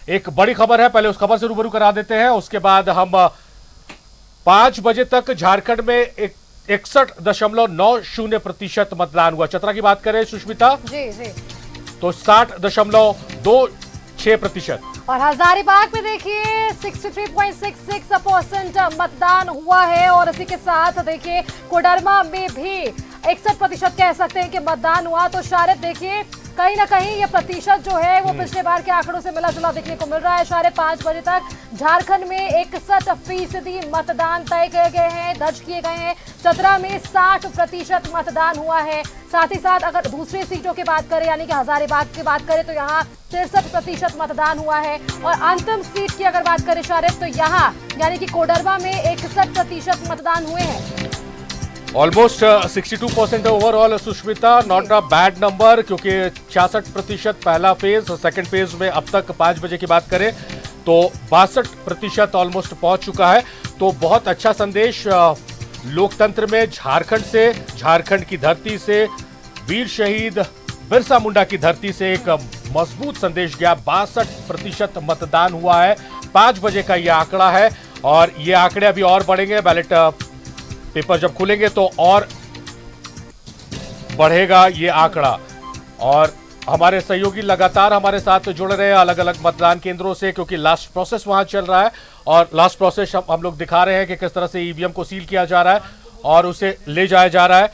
एक बड़ी खबर है, पहले उस खबर से रूबरू करा देते हैं, उसके बाद हम 5 बजे तक झारखंड में 61.90% मतदान हुआ। चतरा की बात करें सुष्मिता जी जी, तो 60.26%। और हजारीबाग में देखिए 63.66% मतदान हुआ है। और इसी के साथ देखिए कोडरमा में भी 61% कह सकते हैं कि मतदान हुआ। तो शायद देखिए कहीं ना कहीं ये प्रतिशत जो है वो पिछले बार के आंकड़ों से मिला जुला देखने को मिल रहा है। 5:30 बजे तक झारखंड में 61% मतदान तय किए गए हैं, दर्ज किए गए हैं। चतरा में 60% मतदान हुआ है। साथ ही साथ अगर दूसरी सीटों की बात करें यानी कि हजारीबाग की बात करें तो यहाँ 63% मतदान हुआ है। और अंतिम सीट की अगर बात करें शारिफ तो यहाँ यानी कि कोडरमा में 61% मतदान हुए हैं। Almost 62% overall Sushmita, not a bad number, क्योंकि 66% पहला फेज, सेकंड फेज में अब तक 5 बजे की बात करें तो 62% ऑलमोस्ट पहुंच चुका है। तो बहुत अच्छा संदेश लोकतंत्र में झारखंड से, झारखंड की धरती से, वीर शहीद बिरसा मुंडा की धरती से एक मजबूत संदेश गया। 62% मतदान हुआ है। 5 बजे का यह आंकड़ा है और ये आंकड़े अभी और बढ़ेंगे। बैलेट पेपर जब खुलेंगे तो और बढ़ेगा ये आंकड़ा। और हमारे सहयोगी लगातार हमारे साथ जुड़ रहे हैं अलग अलग मतदान केंद्रों से, क्योंकि लास्ट प्रोसेस वहां चल रहा है और लास्ट प्रोसेस हम लोग दिखा रहे हैं कि किस तरह से ईवीएम को सील किया जा रहा है और उसे ले जाया जा रहा है।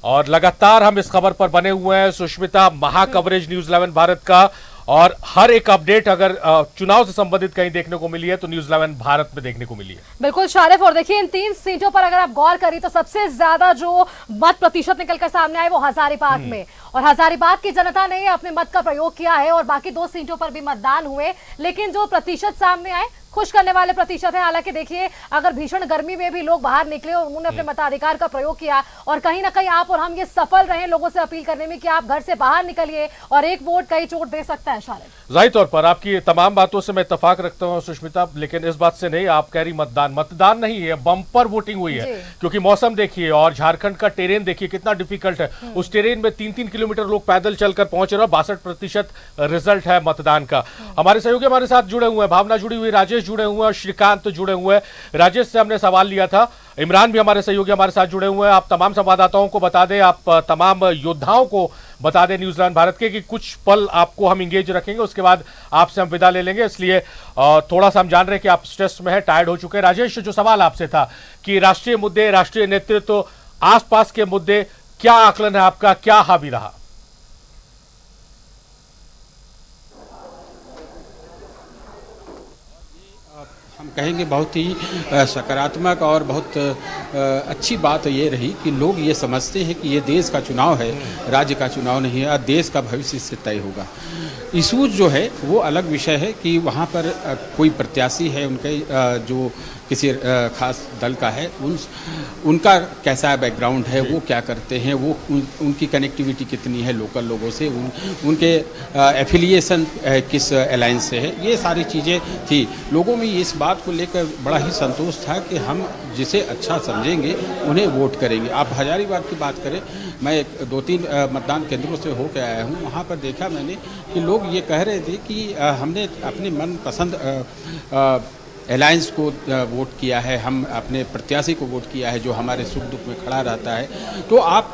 और लगातार हम इस खबर पर बने हुए हैं सुष्मिता, महा कवरेज न्यूज़ 11 भारत का, और हर एक अपडेट अगर चुनाव से संबंधित कहीं देखने को मिली है तो न्यूज़ 11 भारत में देखने को मिली है। बिल्कुल शारिफ, और देखिए इन 3 सीटों पर अगर आप गौर करें तो सबसे ज्यादा जो मत प्रतिशत निकलकर सामने आए वो हजारीबाग में। और हजारीबाग की जनता ने अपने मत का प्रयोग किया है और बाकी 2 सीटों पर भी मतदान हुए, लेकिन जो प्रतिशत सामने आए खुश करने वाले प्रतिशत है। हालांकि देखिए अगर भीषण गर्मी में भी लोग बाहर निकले और उन्होंने अपने मताधिकार का प्रयोग किया, और कहीं ना कहीं आप और हम ये सफल रहे लोगों से अपील करने में कि आप घर से बाहर निकलिए और एक वोट कई चोट दे सकता है। शायद जाहिर तौर पर आपकी तमाम बातों से मैं इत्तेफाक रखता हूं सुष्मिता, लेकिन इस बात से नहीं, आप कह रही मतदान नहीं है, बम्पर वोटिंग हुई है। क्योंकि मौसम देखिए और झारखंड का टेरेन देखिए कितना डिफिकल्ट है। उस टेरेन में 3-3 किलोमीटर लोग पैदल चलकर पहुंच रहे हैं। 62% रिजल्ट है मतदान का। हमारे सहयोगी हमारे साथ जुड़े हुए हैं, भावना जुड़ी हुई, राजेश जुड़े हुए हैं, श्रीकांत जुड़े हुए हैं। राजेश से हमने सवाल लिया था, इमरान भी हमारे सहयोगी हमारे साथ जुड़े हुए हैं। आप तमाम संवाददाताओं को बता दें, आप तमाम योद्धाओं को बता दें न्यूज़ 11 भारत के कि कुछ पल आपको हम इंगेज रखेंगे, उसके बाद आपसे हम विदा ले लेंगे, इसलिए थोड़ा सा हम जान रहे हैं कि आप स्ट्रेस में हैं, टायर्ड हो चुके हैं। राजेश, जो सवाल आपसे था कि राष्ट्रीय मुद्दे, राष्ट्रीय नेतृत्व, आसपास के मुद्दे, क्या आकलन है आपका, क्या हावी रहा? हम कहेंगे बहुत ही सकारात्मक और बहुत अच्छी बात ये रही कि लोग ये समझते हैं कि ये देश का चुनाव है, राज्य का चुनाव नहीं है, देश का भविष्य इससे तय होगा। इशूज जो है वो अलग विषय है कि वहाँ पर कोई प्रत्याशी है, उनके जो किसी खास दल का है, उनका कैसा बैकग्राउंड है, वो क्या करते हैं, वो उनकी कनेक्टिविटी कितनी है लोकल लोगों से, उनके एफिलिएशन किस अलायंस से है, ये सारी चीज़ें थी। लोगों में इस बात को लेकर बड़ा ही संतोष था कि हम जिसे अच्छा समझेंगे उन्हें वोट करेंगे। आप हजारीबाग की बात करें, मैं 2-3 मतदान केंद्रों से होकर आया हूँ, वहाँ पर देखा मैंने कि लोग ये कह रहे थे कि हमने अपने मनपसंद अलायंस को वोट किया है, हम अपने प्रत्याशी को वोट किया है जो हमारे सुख दुख में खड़ा रहता है। तो आप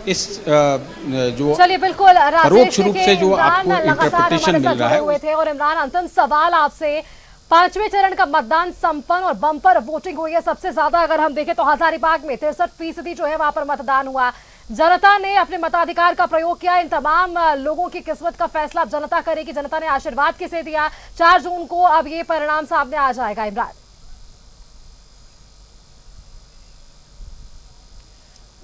इस जो चलिए बिल्कुल परोक्ष रूप से जो आपको इंटरप्रिटेशन मिल रहा है और इमरान, अंतिम सवाल आपसे, 5वें चरण का मतदान संपन्न और बम्पर वोटिंग हुई है। सबसे ज्यादा अगर हम देखें तो हजारीबाग में 63% जो है वहां पर मतदान हुआ। जनता ने अपने मताधिकार का प्रयोग किया। इन तमाम लोगों की किस्मत का फैसला अब जनता करेगी। जनता ने आशीर्वाद किसे दिया, 4 जून को अब ये परिणाम सामने आ जाएगा। इमरान,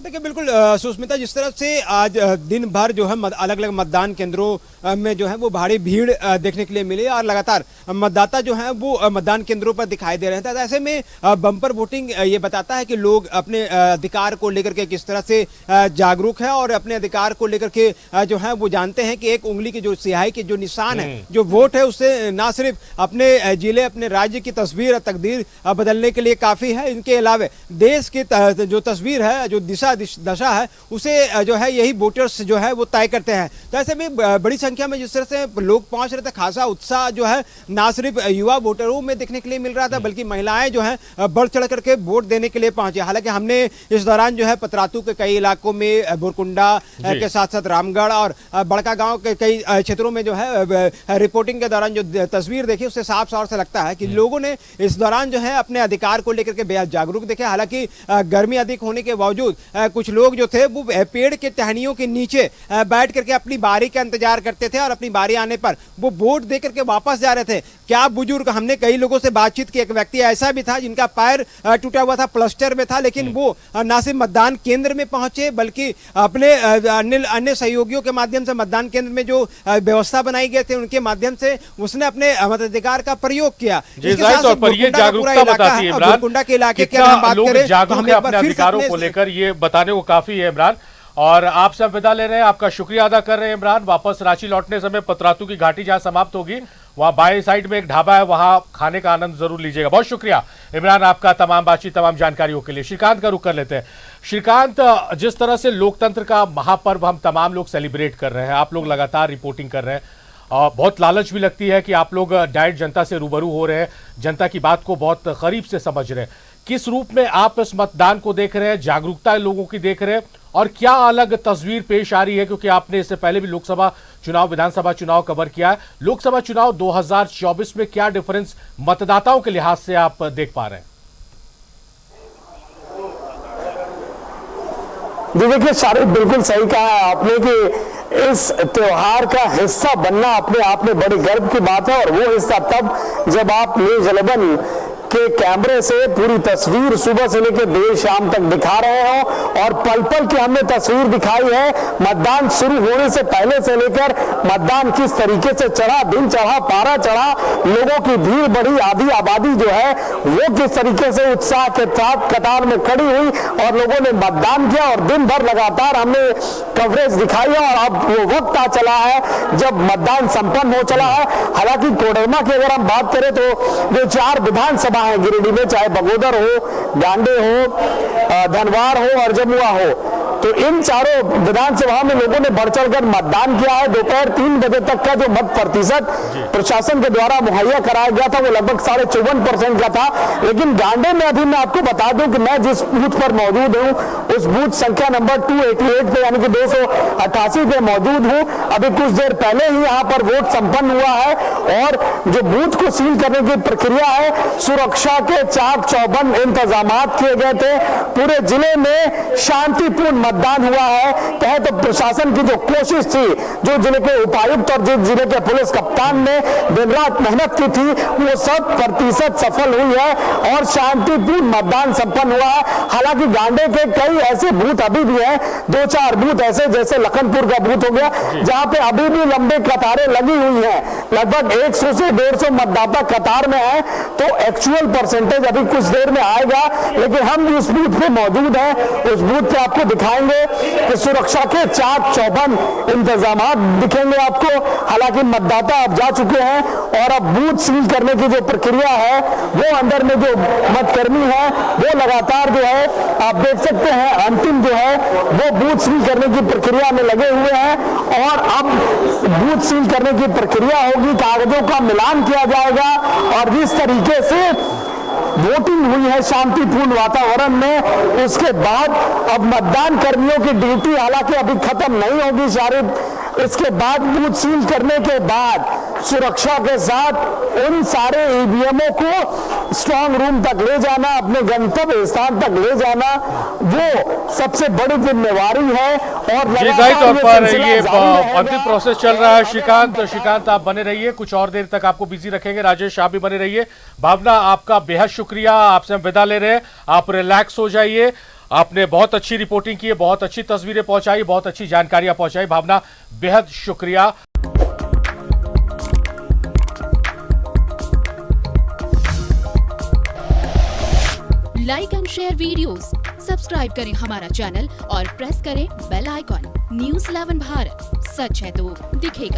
देखिए बिल्कुल सुष्मिता, जिस तरह से आज दिन भर जो है अलग अलग मतदान केंद्रों में जो है वो भारी भीड़ देखने के लिए मिली और लगातार मतदाता जो है वो मतदान केंद्रों पर दिखाई दे रहे थे। ऐसे में बम्पर वोटिंग ये बताता है कि लोग अपने अधिकार को लेकर के किस तरह से जागरूक है और अपने अधिकार को लेकर के जो है वो जानते हैं कि एक उंगली की जो स्याही के जो निशान है, जो वोट है, उससे ना सिर्फ अपने जिले, अपने राज्य की तस्वीर, तकदीर बदलने के लिए काफी है, इनके अलावा देश की जो तस्वीर है, जो दिशा दशा है उसे जो है यही वोटर्स जो है वो तय करते हैं। तो ऐसे में बड़ी संख्या में जिस तरह से लोग पहुंच रहे थे, खासा उत्साह जो है ना सिर्फ युवा वोटरों में देखने के लिए मिल रहा था बल्कि महिलाएं जो है बढ़ चढ़ करके वोट देने के लिए पहुंचे। हालांकि हमने इस दौरान जो है पतरातू के कई इलाकों में, बोरकुंडा के साथ साथ रामगढ़ और बड़का गांव के कई क्षेत्रों में जो है रिपोर्टिंग के दौरान जो तस्वीर देखी उससे साफ तौर से लगता है कि लोगों ने इस दौरान जो है अपने अधिकार को लेकर के बेहद जागरूक दिखे। हालांकि गर्मी अधिक होने के बावजूद कुछ लोग जो थे वो पेड़ के टहनियों के नीचे बैठ करके अपनी बारी का इंतजार करते थे और अपनी बारी आने पर वो वोट दे करके वापस जा रहे थे। क्या बुजुर्ग, हमने कई लोगों से बातचीत की, एक व्यक्ति ऐसा भी था जिनका पैर टूटा हुआ था, प्लास्टर में था, लेकिन वो ना सिर्फ मतदान केंद्र में पहुंचे बल्कि अपने अन्य सहयोगियों के माध्यम से मतदान केंद्र में जो व्यवस्था बनाई गई थे उनके माध्यम से उसने अपने मताधिकार का प्रयोग किया। पर ये जागरूकता बताती है इमरान, गोलकुंडा के इलाके की कितना हम बात लोग करें जागरूक है अपने अधिकारों को लेकर, ये बताने को काफी है इमरान। और आपसे हम विदा ले रहे हैं, आपका शुक्रिया अदा कर रहे हैं इमरान। वापस रांची लौटने समय पतरातू की घाटी जहां समाप्त होगी वहां बाएं साइड में एक ढाबा है, वहां खाने का आनंद जरूर लीजिएगा। बहुत शुक्रिया इमरान आपका तमाम बातचीत, तमाम जानकारियों के लिए। श्रीकांत का रुख कर लेते हैं। श्रीकांत, जिस तरह से लोकतंत्र का महापर्व हम तमाम लोग सेलिब्रेट कर रहे हैं, आप लोग लगातार रिपोर्टिंग कर रहे हैं, बहुत लालच भी लगती है कि आप लोग डायरेक्ट जनता से रूबरू हो रहे हैं, जनता की बात को बहुत करीब से समझ रहे हैं। किस रूप में आप इस मतदान को देख रहे हैं, जागरूकता लोगों की देख रहे हैं, और क्या अलग तस्वीर पेश आ रही है? क्योंकि आपने इससे पहले भी लोकसभा चुनाव, विधानसभा चुनाव कवर किया है। लोकसभा चुनाव 2024 में क्या डिफरेंस मतदाताओं के लिहाज से आप देख पा रहे हैं? जी देखिए शारिक, बिल्कुल सही कहा है आपने कि इस त्योहार का हिस्सा बनना अपने आप में बड़ी गर्व की बात है। और वो हिस्सा तब जब आप न्यूज़ 11 के कैमरे से पूरी तस्वीर सुबह से लेकर देर शाम तक दिखा रहे हो और पल पल की हमने तस्वीर दिखाई है मतदान शुरू होने से पहले से लेकर मतदान किस तरीके से चढ़ा, दिन चढ़ा, पारा चढ़ा, लोगों की भीड़ बढ़ी, आधी आबादी जो है वो किस तरीके से उत्साह के साथ कतार में खड़ी हुई और लोगों ने मतदान किया। और दिन भर लगातार हमने कवरेज दिखाई है और अब वो वक्त आ चला है जब मतदान संपन्न हो चला है। हालांकि कोडरमा की अगर हम बात करें तो जो 4 विधानसभा है गिरिडीह में, चाहे बगोदर हो, गांडे हो, धनवार हो और जमुआ हो, तो इन चारों विधानसभा में लोगों ने बढ़ चढ़कर मतदान किया है। दोपहर 3 बजे तक का जो मत प्रतिशत प्रशासन के द्वारा मुहैया कराया गया था वो लगभग 54% का था। लेकिन गांडे में अभी मैं आपको बता दूं कि मैं जिस बूथ पर मौजूद हूं उस बूथ संख्या नंबर 288 पे यानी कि 288 पे मौजूद हूं। अभी कुछ देर पहले ही यहां पर वोट संपन्न हुआ है और जो बूथ को सील करने की प्रक्रिया है, सुरक्षा के चाक चौबंद इंतजाम किए गए थे। पूरे जिले में शांतिपूर्ण मतदान हुआ है। कहे तो प्रशासन की जो कोशिश थी, जो जिले के उपायुक्त और जिस जिले के पुलिस कप्तान ने दिन रात मेहनत की थी, वो 100% सफल हुई है और शांतिपूर्ण मतदान संपन्न हुआ है। हालांकि गांडे के कई ऐसे बूथ अभी भी हैं, 2-4 बूथ ऐसे जैसे लखनपुर का बूथ हो गया जहां पे अभी भी लंबे कतारें लगी हुई हैं। लगभग 100 से 150 मतदाता कतार में है। तो एक्चुअल परसेंटेज अभी कुछ देर में आएगा, लेकिन हम जिस बूथ पे मौजूद हैं उस बूथ पे आपको दिखाएंगे कि सुरक्षा के चाक चौबंद इंतजाम दिखेंगे आपको। हालांकि मतदाता अब जा चुके हैं और अब बूथ सील करने की जो प्रक्रिया है वो अंदर में जो मतकर्मी है वो लगातार जो है आप देख सकते हैं अंतिम जो है वो बूथ सील करने की प्रक्रिया में लगे हुए हैं। और अब बूथ सील करने की प्रक्रिया होगी, कागजों का मिलान किया जाएगा और जिस तरीके से वोटिंग हुई है शांतिपूर्ण वातावरण में, उसके बाद अब मतदान कर्मियों की ड्यूटी हालांकि अभी खत्म नहीं होगी शारिद। इसके बाद बूथ सील करने के बाद सुरक्षा के साथ उन सारे ईवीएमओ को स्ट्रांग रूम तक ले जाना, अपने गंतव्य स्थान तक ले जाना, वो सबसे बड़ी जिम्मेवारी है। और जाहिर तौर पर ये अंतिम प्रोसेस चल रहा है। श्रीकांत आप बने रहिए, कुछ और देर तक आपको बिजी रखेंगे। राजेश आप भी बने रहिए। भावना, आपका बेहद शुक्रिया, आपसे हम विदा ले रहे हैं। आप रिलैक्स हो जाइए, आपने बहुत अच्छी रिपोर्टिंग की है, बहुत अच्छी तस्वीरें पहुंचाई, बहुत अच्छी जानकारियां पहुंचाई। भावना, बेहद शुक्रिया। Like and share videos, subscribe करें हमारा चैनल और प्रेस करें बेल आइकॉन। न्यूज़ 11 भारत, सच है तो दिखेगा।